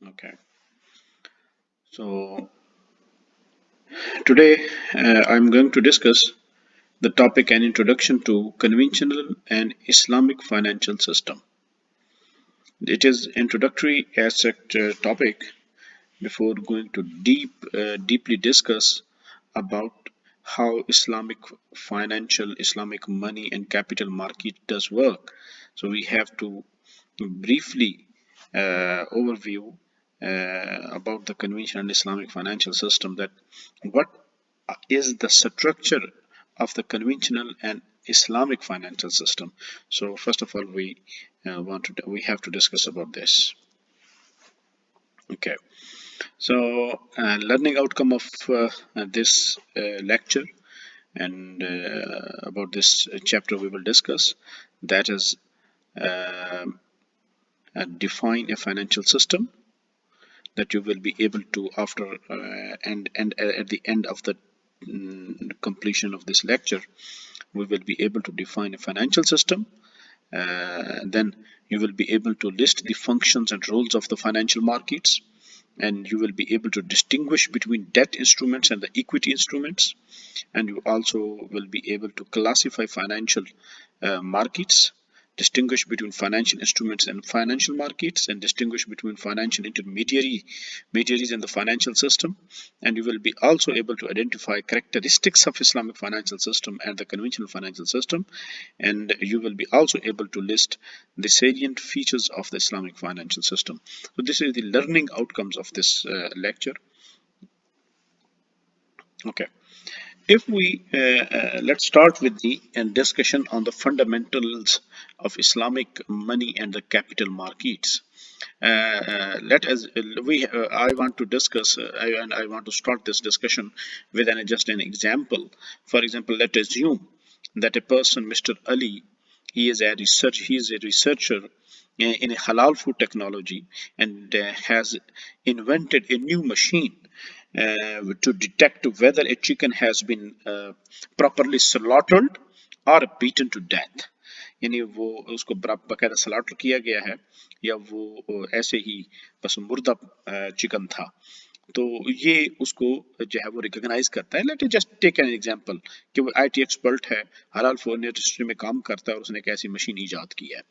Okay, so today I'm going to discuss the topic an introduction to conventional and Islamic financial system. It is introductory as a topic before going to deeply discuss about how Islamic money and capital market does work. So we have to briefly overview about the conventional and Islamic financial system. That what is the structure of the conventional and Islamic financial system. So first of all, we have to discuss about this. Okay. So, learning outcome of this lecture and about this chapter we will discuss, that is uh, define a financial system that you will be able to after and at the end of the completion of this lecture we will be able to define a financial system. Then you will be able to list the functions and roles of the financial markets, and you will be able to distinguish between debt instruments and the equity instruments, and you also will be able to classify financial markets, distinguish between financial instruments and financial markets, and distinguish between financial intermediaries in the financial system. And you will be also able to identify characteristics of Islamic financial system and the conventional financial system, and you will be also able to list the salient features of the Islamic financial system. So this is the learning outcomes of this lecture. Okay. If we let's start with the discussion on the fundamentals of Islamic money and the capital markets. Let us we I want to discuss and I want to start this discussion with just an example. For example, let us assume that a person, Mr. Ali, he is a researcher in a halal food technology and has invented a new machine to detect whether a chicken has been properly slaughtered or beaten to death. यानी वो उसको बाकायदा slaughter किया गया है या वो ऐसे ही बस मुर्दा चिकन था, तो ये उसको जो है वो रिकॉग्नाइज करता है. Let just take an example कि वो आईटी एक्सपर्ट है, हलाल फूड इंडस्ट्री में काम करता है और उसने एक ऐसी मशीन ईजाद की है.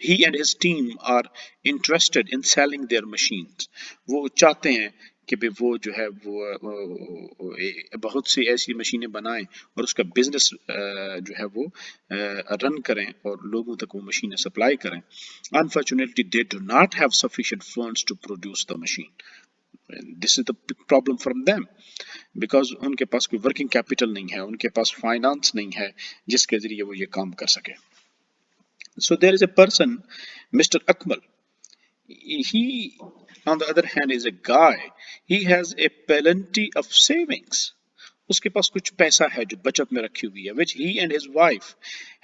He and his team are interested in selling their machines. वो चाहते हैं कि भाई वो जो है बहुत सी ऐसी मशीनें बनाएं और उसका बिजनेस जो है वो रन करें और लोगों तक वो मशीनें सप्लाई करें. Unfortunately they do not have sufficient funds to produce the machine. This is the big problem from them, because उनके पास कोई वर्किंग कैपिटल नहीं है, उनके पास फाइनेंस नहीं है जिसके जरिए वो ये काम कर सके. So there is a person, mister Akmal. He, on the other hand, is a guy. He has a plenty of savings. उसके पास कुछ पैसा है जो बचत में रखी हुई है, which he and his wife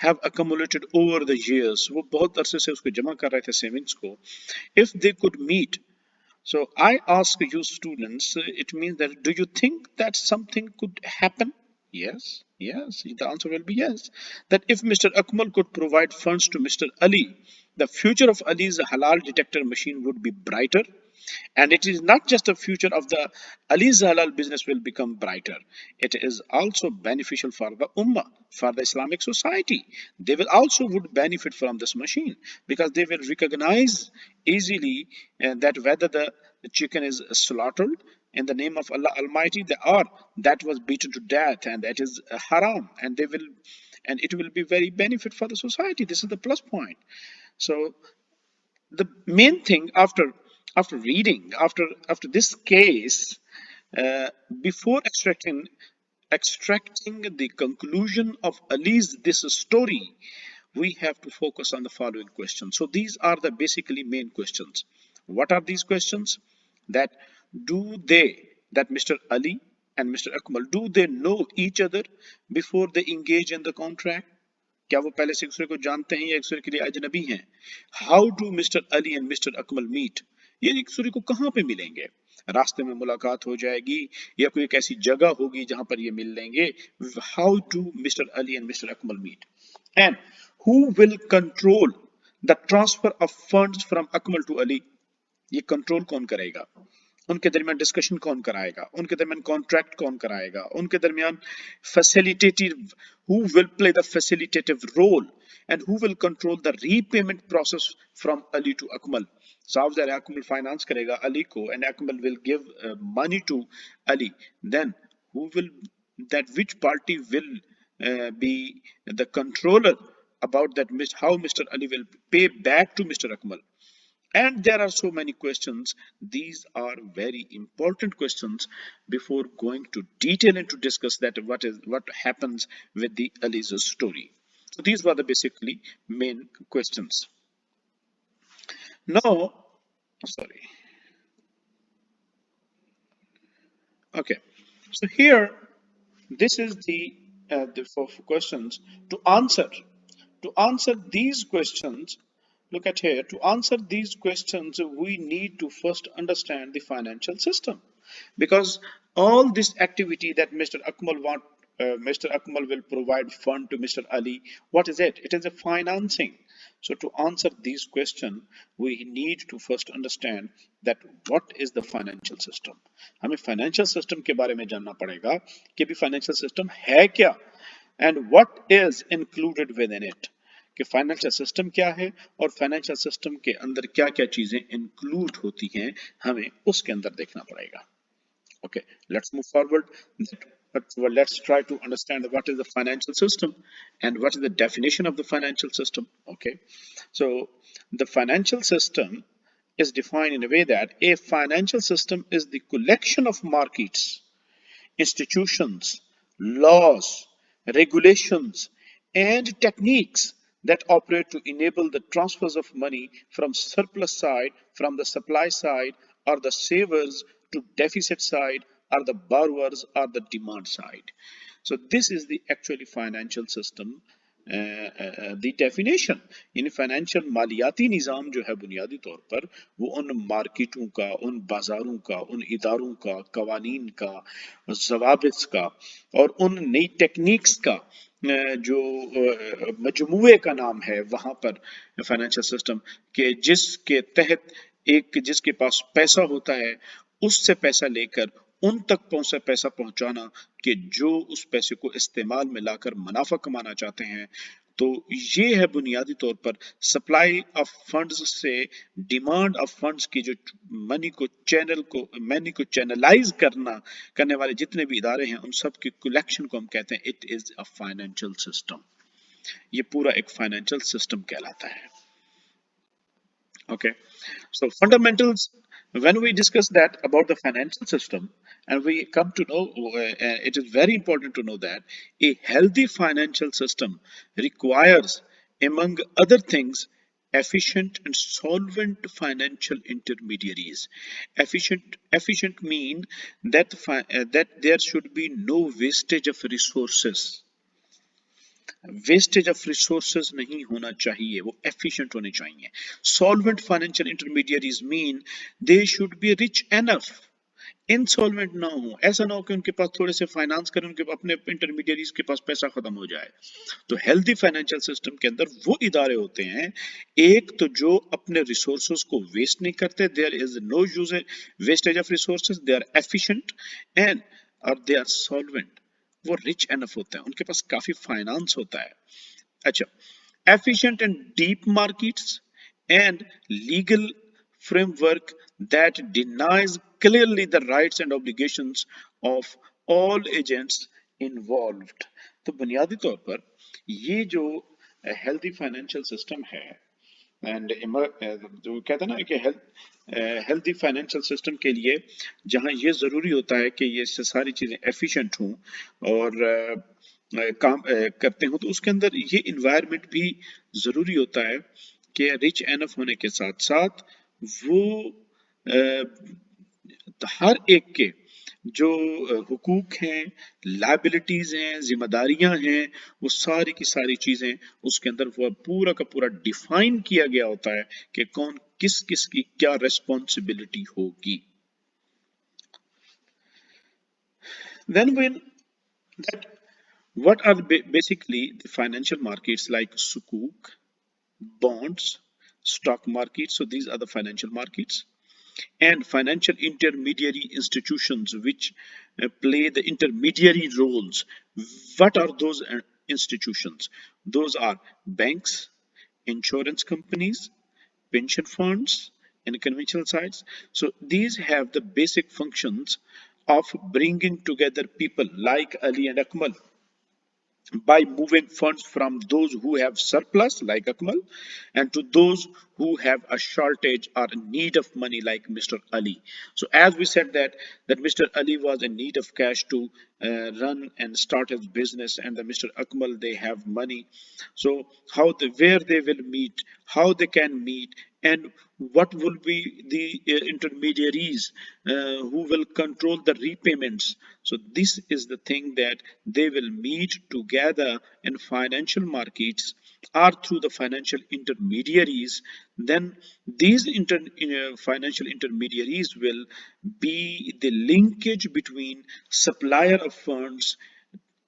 have accumulated over the years. वो बहुत अरसे से उसको जमा कर रहे थे सेविंग्स को. If they could meet, so I ask you students, it means that do you think that something could happen? Yes, yes, the answer will be yes. That if Mr. Akmal could provide funds to Mr. Ali, the future of Ali's halal detector machine would be brighter. And it is not just the future of the Ali's halal business will become brighter. It is also beneficial for the Ummah, for the Islamic society. They will also would benefit from this machine because they will recognize easily that whether the chicken is slaughtered in the name of Allah Almighty, or that was beaten to death and that is haram, and they will, and it will be very benefit for the society. This is the plus point. So the main thing after reading after this case, uh, before extracting the conclusion of Ali's this story, we have to focus on the following questions. So these are the basically main questions. What are these questions? That do they, that Mr. Ali and Mr. Akmal, do they know each other before they engage in the contract? क्या वो पहले से एक दूसरे को जानते हैं या एक दूसरे के लिए अजनबी हैं? How do mister Ali and mister Akmal meet? ये एक दूसरे को कहाँ पे मिलेंगे? रास्ते में मुलाकात हो जाएगी या कोई एक ऐसी जगह होगी जहां पर ये मिल लेंगे? How do mister Ali and mister Akmal meet? And who will control the transfer of funds from Akmal to Ali? ये कंट्रोल कौन करेगा, उनके दरमियान डिस्कशन कौन कराएगा, उनके दरमियान कॉन्ट्रैक्ट कौन कराएगा, उनके दरमियान facilitative, who will play the facilitative role and who will control the repayment process from Ali to Akmal. साहब जरा अकमल फाइनेंस करेगा अली को and Akmal will give money to Ali, then who will, that which party will be the controller about that, how Mr. Ali will pay back to Mr. Akmal. And there are so many questions. These are very important questions before going to detail and to discuss that what happens with the Ali's story. So these were the basically main questions. Now, sorry. Okay. So here, this is the four questions to answer. To answer these questions, look at here. To answer these questions, we need to first understand the financial system, because all this activity that Mr. Akmal will provide fund to Mr. Ali. What is it? It is a financing. So to answer these questions, we need to first understand that what is the financial system. हमें financial system के बारे में जानना पड़ेगा कि भी financial system है क्या, and what is included within it. कि फाइनेंशियल सिस्टम क्या है और फाइनेंशियल सिस्टम के अंदर क्या क्या चीजें इंक्लूड होती हैं, हमें उसके अंदर देखना पड़ेगा. Okay, let's move forward. But let's try to understand what is the financial system and what is the definition of the financial system. Okay, so the financial system is defined in a way that a financial system is the collection of markets, institutions, laws, regulations, and techniques that operate to enable the transfers of money from surplus side, from the supply side, or the savers to deficit side, or the borrowers, or the demand side. So this is the actually financial system. The definition, यानी financial मालियाती निज़ाम जो है बुनियादी तौर पर वो उन मार्केटों का, उन बाजारों का, उन इदारों का, कवानीन का, जवाबित का और उन नई टेक्निक्स का जो मजमूए का नाम है वहाँ पर फाइनेंशियल सिस्टम के, जिसके तहत एक जिसके पास पैसा होता है उससे पैसा लेकर उन तक पैसा पहुंचाना कि जो उस पैसे को इस्तेमाल में लाकर मुनाफा कमाना चाहते हैं. तो ये है बुनियादी तौर पर सप्लाई ऑफ फंड्स से डिमांड ऑफ फंड्स की जो मनी को चैनलाइज करने वाले जितने भी इदारे हैं उन सब की कलेक्शन को हम कहते हैं it is a financial system. ये पूरा एक फाइनेंशियल सिस्टम कहलाता है. Okay, so fundamentals, when we discuss that about the financial system, and we come to know, it is very important to know that a healthy financial system requires, among other things, efficient and solvent financial intermediaries. Efficient mean that that there should be no wastage of resources. Wastage of resources नहीं होना चाहिए, वो efficient होने चाहिए. Solvent financial intermediaries mean they should be rich enough, insolvent ना हो. ऐसा ना हो कि उनके पास थोड़े से फाइनेंस करें, उनके अपने इंटरमीडियरीज के पास पैसा खत्म हो जाए. तो हेल्दी फाइनेंशियल सिस्टम के अंदर वो इदारे होते हैं, एक तो जो अपने रिसोर्सेज को वेस्ट नहीं करते, there is no use wastage of resources, they are efficient and और दे आर सॉल्वेंट. वो रिच एनफ होता है, उनके पास काफी फाइनेंस होता है. अच्छा, efficient and deep markets and legal framework that denies clearly the rights and obligations of all agents involved. तो बुनियादी तौर पर ये जो हेल्दी फाइनेंशियल सिस्टम है एंड जो कहते हैं ना कि हेल्दी फाइनेंशियल सिस्टम के लिए जहां ये जरूरी होता है कि ये सारी चीजें एफिशिएंट हों और काम करते हो, तो उसके अंदर ये इन्वायरमेंट भी जरूरी होता है कि रिच एनफ होने के साथ साथ वो हर एक के जो हुकूक हैं, लायबिलिटीज हैं, जिम्मेदारियां हैं, वो सारी की सारी चीजें उसके अंदर वो पूरा का पूरा डिफाइन किया गया होता है कि कौन किस किस की क्या रेस्पॉन्सिबिलिटी होगी. Then when that what are basically the financial markets like sukuk, bonds, stock markets. So these are the financial markets. and financial intermediary institutions which play the intermediary roles. What are those institutions? Those are banks, insurance companies, pension funds, and conventional sites. So these have the basic functions of bringing together people like Ali and Akmal by moving funds from those who have surplus like Akmal and to those who have a shortage or a need of money like Mr. Ali. So as we said that Mr. Ali was in need of cash to run and start his business, and the Mr. Akmal they have money. So how they, where they will meet, how they can meet, and what will be the intermediaries who will control the repayments. So this is the thing that they will meet together in financial markets or through the financial intermediaries. Then these financial intermediaries will be the linkage between supplier of funds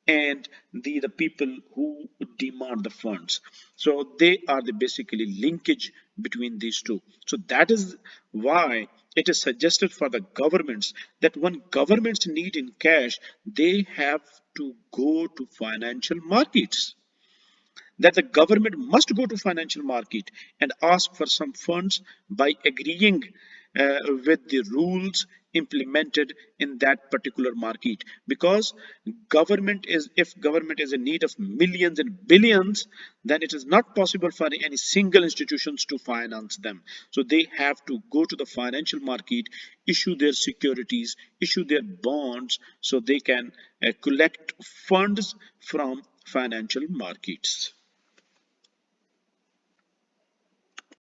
and the people who demand the funds. So they are the basically linkage between these two. So that is why it is suggested for the governments that when governments need in cash, they have to go to financial markets, that the government must go to financial market and ask for some funds by agreeing with the rules implemented in that particular market, because government is if government is in need of millions and billions, then it is not possible for any single institutions to finance them. So they have to go to the financial market, issue their securities, issue their bonds, so they can collect funds from financial markets.